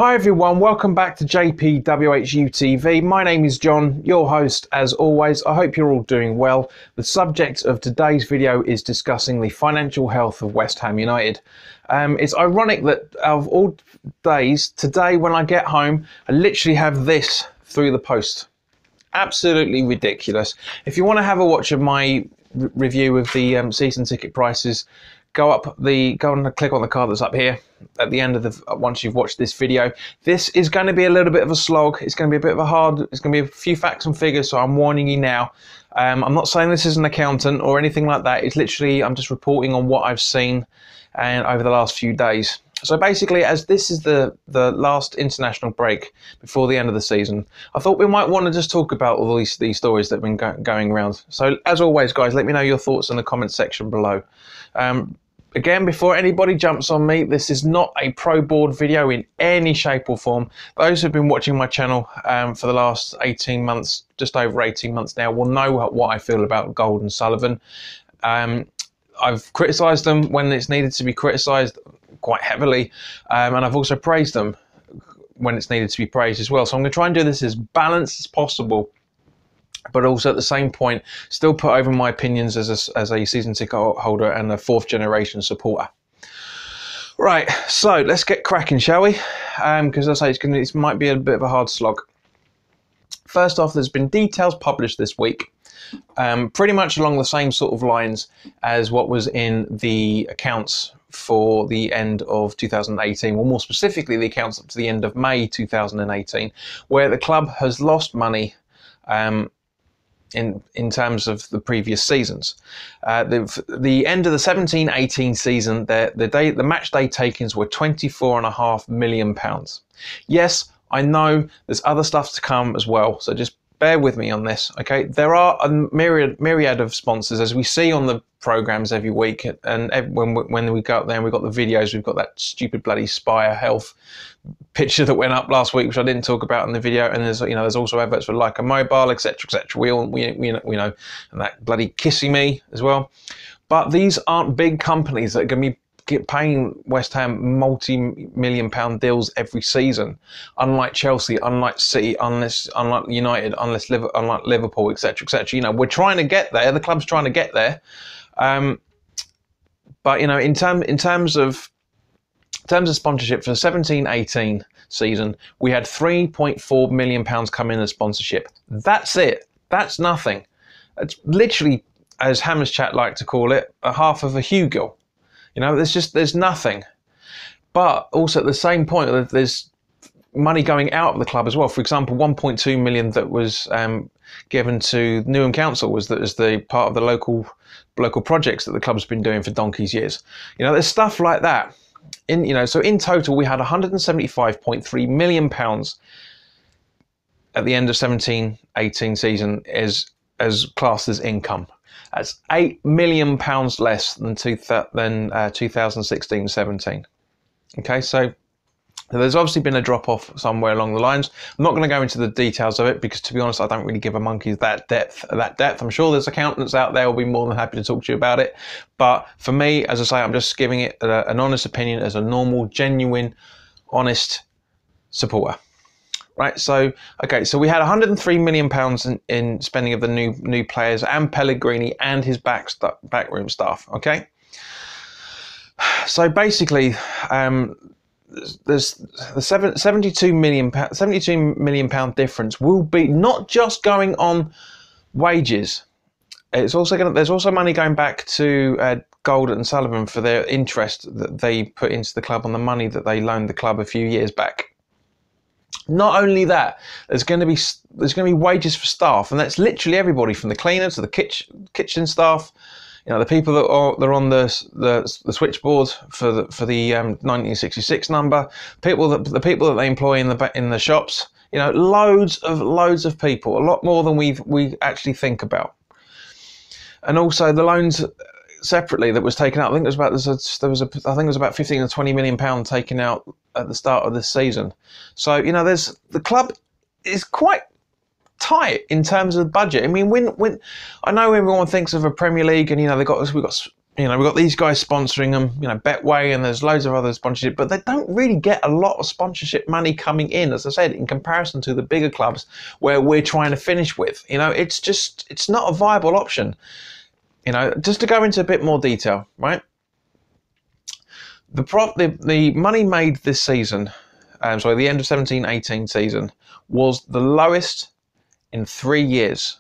Hi everyone, welcome back to JPWHUTV. My name is John, your host as always. I hope you're all doing well. The subject of today's video is discussing the financial health of West Ham United. It's ironic that of all days, today when I get home, I literally have this through the post. Absolutely ridiculous. If you want to have a watch of my review of the season ticket prices, go and click on the card that's up here at the end of once you've watched this video. This is going to be a little bit of a slog. It's going to be a bit of it's going to be a few facts and figures, so I'm warning you now. I'm not saying this is an accountant or anything like that. It's literally, I'm just reporting on what I've seen and over the last few days. So basically, as this is the last international break before the end of the season, I thought we might want to just talk about all these stories that have been going around. So as always, guys, let me know your thoughts in the comments section below. Again, before anybody jumps on me, this is not a pro board video in any shape or form. Those who've been watching my channel for the last 18 months, just over 18 months now, will know what I feel about Gold and Sullivan. I've criticised them when it's needed to be criticised quite heavily, and I've also praised them when it's needed to be praised as well. So I'm going to try and do this as balanced as possible, but also at the same point still put over my opinions as a season ticket holder and a fourth generation supporter. Right, so let's get cracking, shall we? Because as I say, it might be a bit of a hard slog. First off, there's been details published this week, pretty much along the same sort of lines as what was in the accounts for the end of 2018, or more specifically the accounts up to the end of May 2018, where the club has lost money in terms of the previous seasons. The end of the 17-18 season, the match day takings were £24.5 million. Yes, I know there's other stuff to come as well, so just bear with me on this, okay? There are a myriad of sponsors, as we see on the programs every week, and when we go up there and we've got the videos, we've got that stupid bloody Spire Health picture that went up last week, which I didn't talk about in the video, and there's also adverts for Like a Mobile, etc., etc. We know, and that bloody Kissy Me as well. But these aren't big companies that are going to be paying West Ham multi-million pound deals every season, unlike Chelsea, unlike City, unlike United, unlike Liverpool, etc., etc. We're trying to get there. The club's trying to get there, but in terms of sponsorship for the 17-18 season, we had £3.4 million come in as sponsorship. That's it. That's nothing. It's literally, as Hammers Chat like to call it, a half of a Hugo. There's nothing. But also at the same point, there's money going out of the club as well. For example, 1.2 million that was given to Newham Council as the part of the local projects that the club's been doing for donkey's years. There's stuff like that. So in total, we had £175.3 million at the end of 17-18 season as classed as income. That's £8 million less than 2016-17. Okay, so there's obviously been a drop-off somewhere along the lines. I'm not going to go into the details of it because, to be honest, I don't really give a monkey's that depth. I'm sure there's accountants out there who will be more than happy to talk to you about it. But for me, as I say, I'm just giving it an honest opinion as a normal, genuine, honest supporter. Right, so we had £103 million in spending of the new players and Pellegrini and his backroom staff. Okay, so basically, there's the £72 million difference will be not just going on wages. There's also money going back to Gold and Sullivan for their interest that they put into the club on the money that they loaned the club a few years back. Not only that, there's going to be wages for staff, and that's literally everybody from the cleaner to the kitchen staff. The people that are on the switchboard for the 1966 number, the people that they employ in the shops. Loads of people, a lot more than we actually think about. And also the loans separately that was taken out. I think it was about 15 or 20 million pounds taken out at the start of this season. So the club is quite tight in terms of budget. I mean, when I know everyone thinks of a Premier League and we've got You know, we've got these guys sponsoring them, you know, Betway, and there's loads of other sponsorship, but they don't really get a lot of sponsorship money coming in, as I said, in comparison to the bigger clubs where we're trying to finish with. You know, it's not a viable option. You know, just to go into a bit more detail, right? The money made this season, sorry, the end of 17-18 season, was the lowest in 3 years.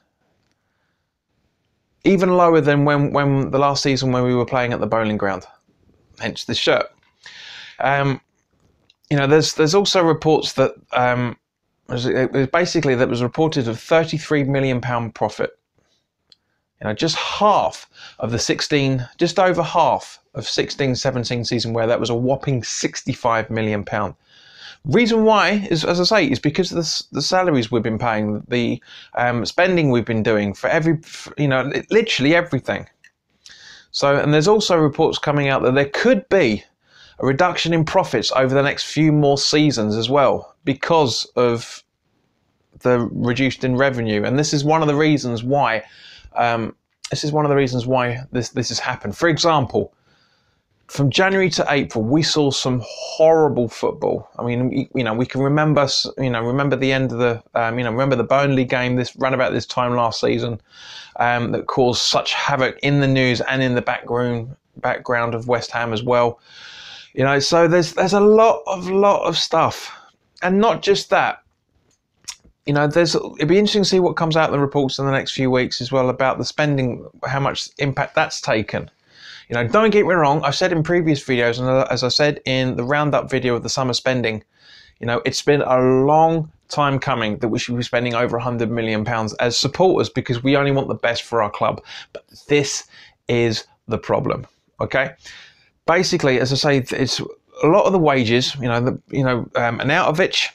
Even lower than when the last season when we were playing at the bowling ground, hence this shirt. You know, there's also reports that it was basically that was reported of £33 million profit. You know, just half of the 16, just over half of 16-17 season, where that was a whopping £65 million. Reason why is, as I say, is because of the salaries we've been paying, the spending we've been doing for you know, literally everything. So, and there's also reports coming out that there could be a reduction in profits over the next few more seasons as well, because of the reduced in revenue. And this is one of the reasons why. This has happened. For example, from January to April, we saw some horrible football. I mean, you know, we can remember, remember the end of the, remember the Burnley game round about this time last season, that caused such havoc in the news and in the background of West Ham as well. You know, so there's a lot of stuff, and not just that. You know, it'd be interesting to see what comes out in the reports in the next few weeks as well about the spending, how much impact that's taken. You know, don't get me wrong, I've said in previous videos, and as I said in the roundup video of the summer spending, you know, it's been a long time coming that we should be spending over £100 million as supporters, because we only want the best for our club. But this is the problem, okay? Basically, as I say, it's a lot of the wages, Arnautovic,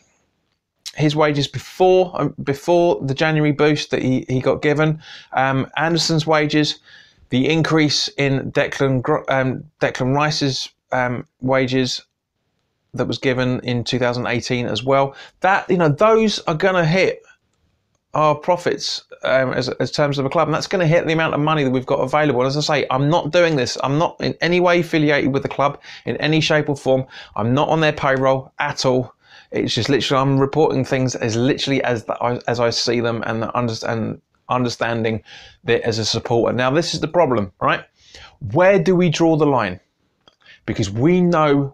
his wages before the January boost that he got given, Anderson's wages, the increase in Declan Rice's wages that was given in 2018 as well. That, you know, those are going to hit our profits as terms of a club, and that's going to hit the amount of money that we've got available. And as I say, I'm not doing this. I'm not in any way affiliated with the club in any shape or form. I'm not on their payroll at all. It's just literally I'm reporting things as literally as I see them, and understanding that as a supporter. Now, this is the problem, right? Where do we draw the line? Because we know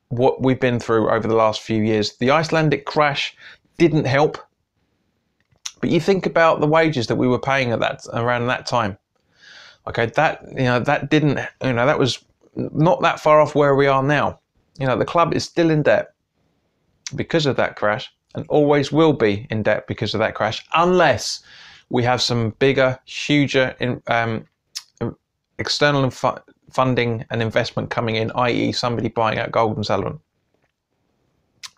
what we've been through over the last few years. The Icelandic crash didn't help, but you think about the wages that we were paying around that time. Okay, that was not that far off where we are now. You know, the club is still in debt because of that crash, and always will be in debt because of that crash, unless we have some bigger, huger external funding and investment coming in, i.e. somebody buying out Gold and Sullivan.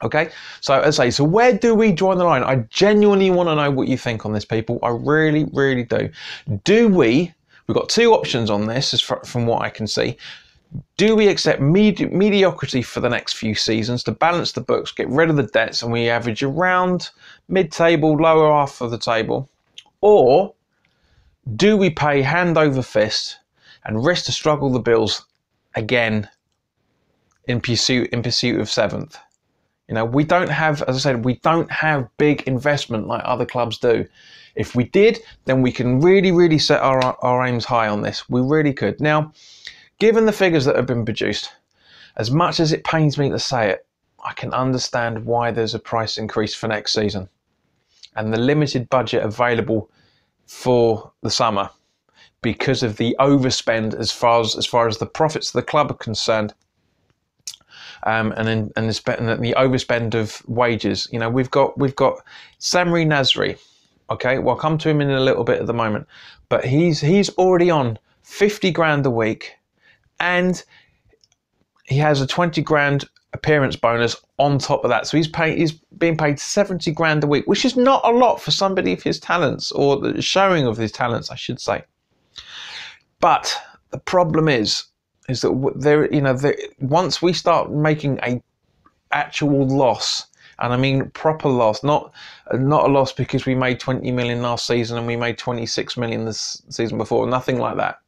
Okay, so as I say, so where do we draw the line? I genuinely want to know what you think on this, people. I really, really do. We've got two options on this, from what I can see. Do we accept mediocrity for the next few seasons to balance the books, get rid of the debts, and we average around mid-table, lower half of the table? Or do we pay hand over fist and risk to struggle the bills again in pursuit of seventh? You know, we don't have, as I said, we don't have big investment like other clubs do. If we did, then we can really, really set our aims high on this. We really could. Now, given the figures that have been produced, as much as it pains me to say it, I can understand why there's a price increase for next season and the limited budget available for the summer because of the overspend as far as the profits of the club are concerned, and the overspend of wages. You know, we've got Samri Nasri. Okay, well, I'll come to him in a little bit at the moment, but he's already on 50 grand a week. And he has a 20 grand appearance bonus on top of that. So he's being paid 70 grand a week, which is not a lot for somebody of his talents, or the showing of his talents, I should say. But the problem is that once we start making a actual loss, and I mean proper loss, not a loss because we made 20 million last season and we made 26 million this season before, nothing like that.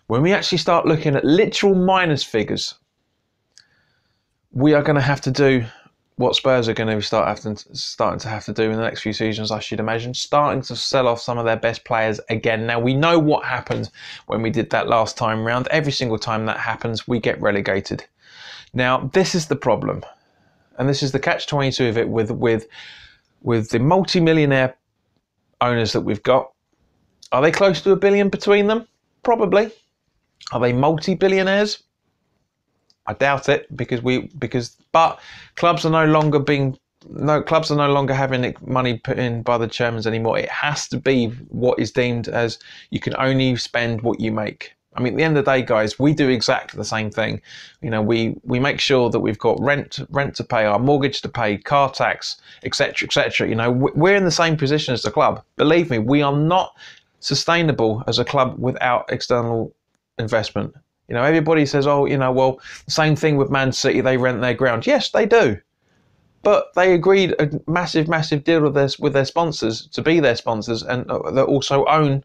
When we actually start looking at literal minus figures, we are going to have to do what Spurs are going to starting to have to do in the next few seasons, I should imagine, starting to sell off some of their best players again. Now, we know what happened when we did that last time round. Every single time that happens, we get relegated. Now, this is the problem, and this is the catch-22 of it with the multi-millionaire owners that we've got. Are they close to $1 billion between them? Probably. Are they multi-billionaires? I doubt it, but clubs are no longer having money put in by the chairmans anymore. It has to be what is deemed as you can only spend what you make. I mean, at the end of the day, guys, we do exactly the same thing. You know, we make sure that we've got rent to pay, our mortgage to pay, car tax, etc., etc. You know, we're in the same position as the club. Believe me, we are not sustainable as a club without external investment. You know, everybody says, oh, you know, well, the same thing with Man City, they rent their ground. Yes, they do. But they agreed a massive, massive deal with their sponsors to be their sponsors, and that also own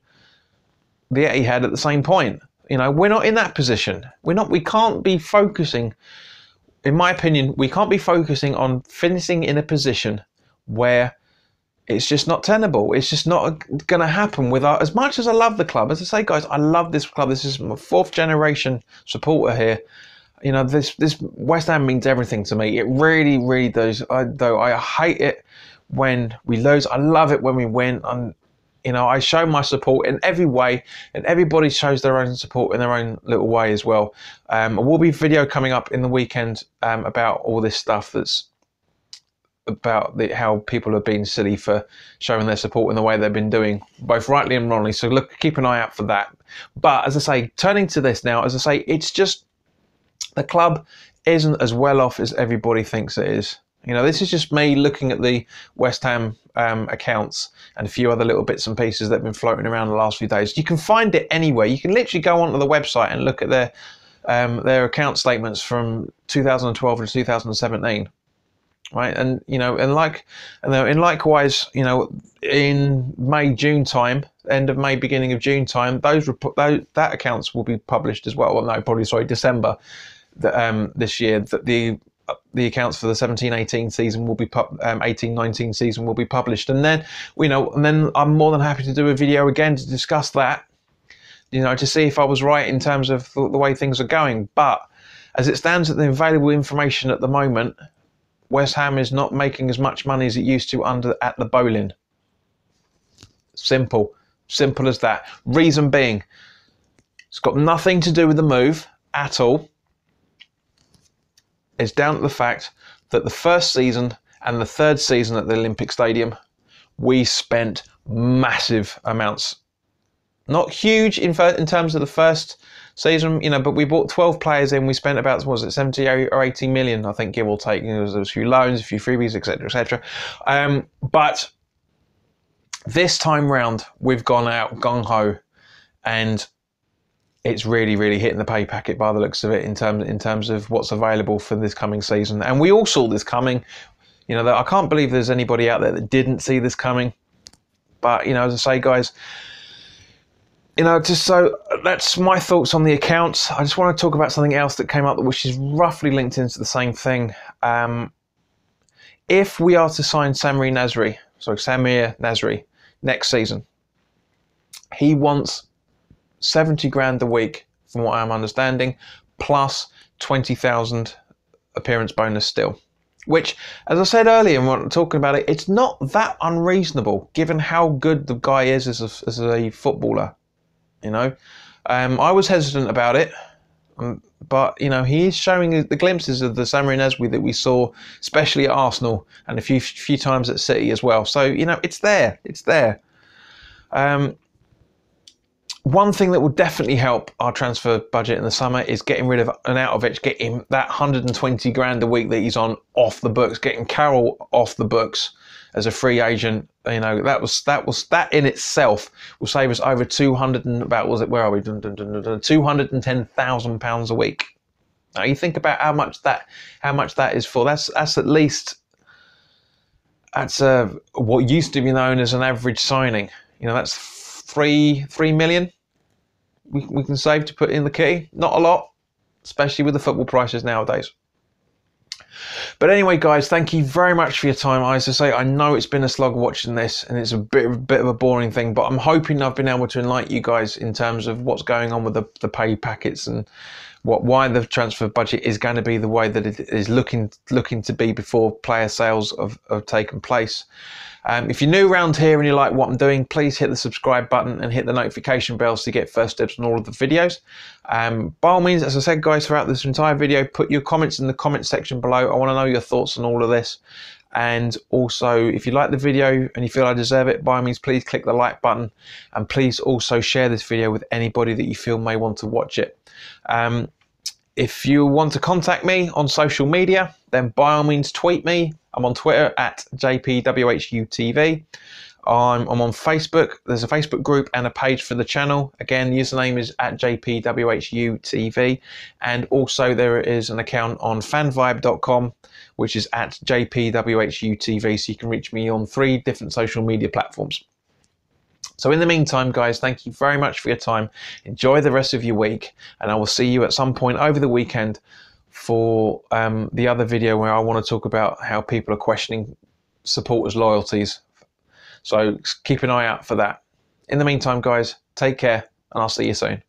the Etihad at the same point. You know, we're not in that position. We can't be focusing, in my opinion, we can't be focusing on finishing in a position where it's just not tenable. It's just not going to happen as much as I love the club. As I say, guys, I love this club. This is my 4th generation supporter here. You know, this West Ham means everything to me. It really, really does. Though I hate it when we lose. I love it when we win. You know, I show my support in every way, and everybody shows their own support in their own little way as well. There will be a video coming up in the weekend about all this stuff about how people have been silly for showing their support in the way they've been doing, both rightly and wrongly. So look, keep an eye out for that. But as I say, turning to this now, as I say, it's just the club isn't as well off as everybody thinks it is. You know, this is just me looking at the West Ham accounts and a few other little bits and pieces that have been floating around the last few days. You can find it anywhere. You can literally go onto the website and look at their account statements from 2012 to 2017. Right, and you know, and likewise, you know, in May, June time, end of May, beginning of June time, that accounts will be published as well. Well, no, probably December this year. That the accounts for the 17-18 season will be 18-19 season will be published, and then then I'm more than happy to do a video again to discuss that. You know, to see if I was right in terms of the way things are going. But as it stands, at the available information at the moment, West Ham is not making as much money as it used to at the Boleyn. Simple as that. Reason being, it's got nothing to do with the move at all. It's down to the fact that the first season and the third season at the Olympic Stadium, we spent massive amounts. Not huge in terms of the first season, you know, but we bought 12 players in. We spent about, 70 or 80 million, I think, give or take. You know, there was a few loans, a few freebies, etc., etc. But this time round, we've gone out gung-ho, and it's really, really hitting the pay packet by the looks of it in terms of what's available for this coming season. And we all saw this coming. You know, I can't believe there's anybody out there that didn't see this coming. But, you know, as I say, guys, you know, just so that's my thoughts on the accounts. I just want to talk about something else that came up, which is roughly linked into the same thing. If we are to sign Samir Nasri next season, he wants 70 grand a week, from what I'm understanding, plus 20,000 appearance bonus still. Which, as I said earlier, when we're talking about it, it's not that unreasonable given how good the guy is as a footballer. You know, I was hesitant about it, but you know, he is showing the glimpses of the Samir Nasri that we saw, especially at Arsenal and a few times at City as well. So you know, it's there. One thing that will definitely help our transfer budget in the summer is getting rid of Arnautovic, getting that 120 grand a week that he's on off the books, getting Carroll off the books as a free agent. You know, that in itself will save us over 210,000 pounds a week. Now you think about how much that is for. That's at least what used to be known as an average signing. You know, that's 3 million. we can save to put in the kitty. Not a lot, especially with the football prices nowadays. But anyway, guys, thank you very much for your time. As I say, I know it's been a slog watching this, and it's a bit of a boring thing, but I'm hoping I've been able to enlighten you guys in terms of what's going on with the pay packets and why the transfer budget is going to be the way that it is looking to be before player sales have taken place. If you're new around here and you like what I'm doing, please hit the subscribe button and hit the notification bell so you get first dibs on all of the videos. By all means, as I said, guys, throughout this entire video, put your comments in the comment section below. I want to know your thoughts on all of this. And also, if you like the video and you feel I deserve it, by all means, please click the like button, and please also share this video with anybody that you feel may want to watch it. If you want to contact me on social media, then by all means tweet me. I'm on Twitter at JPWHUTV. I'm on Facebook. There's a Facebook group and a page for the channel. Again, the username is at JPWHUTV. And also there is an account on fanvibe.com, which is at JPWHUTV. So you can reach me on 3 different social media platforms. So in the meantime, guys, thank you very much for your time. Enjoy the rest of your week, and I will see you at some point over the weekend for the other video where I want to talk about how people are questioning supporters' loyalties. So keep an eye out for that. In the meantime, guys, take care, and I'll see you soon.